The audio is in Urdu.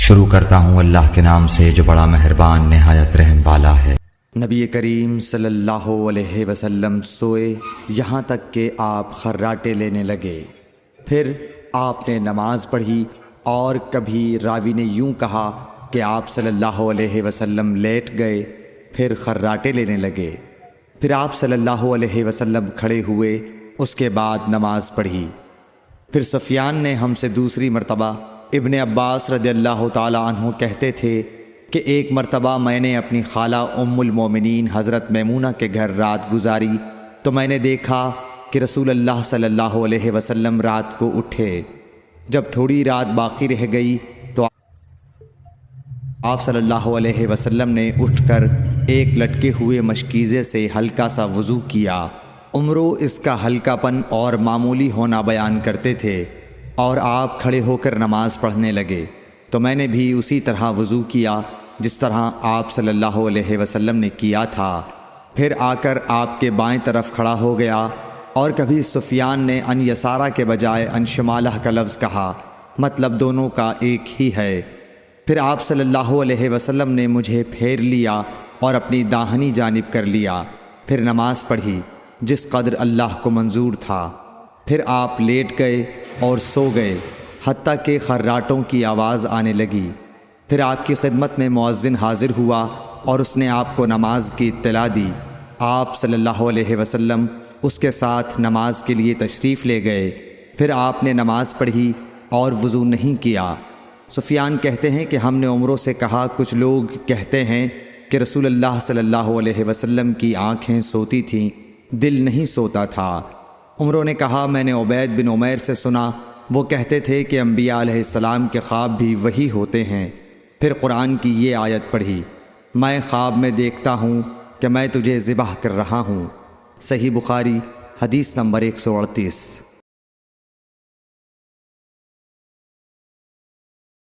شروع کرتا ہوں اللہ کے نام سے جو بڑا مہربان نہایت رحم والا ہے۔ نبی کریم صلی اللہ علیہ وسلم سوئے یہاں تک کہ آپ خراٹے لینے لگے، پھر آپ نے نماز پڑھی، اور کبھی راوی نے یوں کہا کہ آپ صلی اللہ علیہ وسلم لیٹ گئے پھر خراٹے لینے لگے، پھر آپ صلی اللہ علیہ وسلم کھڑے ہوئے، اس کے بعد نماز پڑھی۔ پھر سفیان نے ہم سے دوسری مرتبہ، ابن عباس رضی اللہ تعالی عنہ کہتے تھے کہ ایک مرتبہ میں نے اپنی خالہ ام المومنین حضرت میمونہ کے گھر رات گزاری تو میں نے دیکھا کہ رسول اللہ صلی اللہ علیہ وسلم رات کو اٹھے۔ جب تھوڑی رات باقی رہ گئی تو آپ صلی اللہ علیہ وسلم نے اٹھ کر ایک لٹکے ہوئے مشکیزے سے ہلکا سا وضو کیا۔ عمرو اس کا ہلکا پن اور معمولی ہونا بیان کرتے تھے، اور آپ کھڑے ہو کر نماز پڑھنے لگے تو میں نے بھی اسی طرح وضو کیا جس طرح آپ صلی اللہ علیہ وسلم نے کیا تھا، پھر آ کر آپ کے بائیں طرف کھڑا ہو گیا۔ اور کبھی سفیان نے ان یسارہ کے بجائے ان شمالہ کا لفظ کہا، مطلب دونوں کا ایک ہی ہے۔ پھر آپ صلی اللہ علیہ وسلم نے مجھے پھیر لیا اور اپنی داہنی جانب کر لیا، پھر نماز پڑھی جس قدر اللہ کو منظور تھا، پھر آپ لیٹ گئے اور سو گئے حتیٰ کہ خراٹوں کی آواز آنے لگی۔ پھر آپ کی خدمت میں مؤذن حاضر ہوا اور اس نے آپ کو نماز کی اطلاع دی۔ آپ صلی اللہ علیہ وسلم اس کے ساتھ نماز کے لیے تشریف لے گئے، پھر آپ نے نماز پڑھی اور وضو نہیں کیا۔ سفیان کہتے ہیں کہ ہم نے عمرو سے کہا، کچھ لوگ کہتے ہیں کہ رسول اللہ صلی اللہ علیہ وسلم کی آنکھیں سوتی تھیں، دل نہیں سوتا تھا۔ عمرو نے کہا، میں نے عبید بن عمیر سے سنا، وہ کہتے تھے کہ انبیاء علیہ السلام کے خواب بھی وہی ہوتے ہیں۔ پھر قرآن کی یہ آیت پڑھی، میں خواب میں دیکھتا ہوں کہ میں تجھے ذبح کر رہا ہوں۔ صحیح بخاری حدیث نمبر 138۔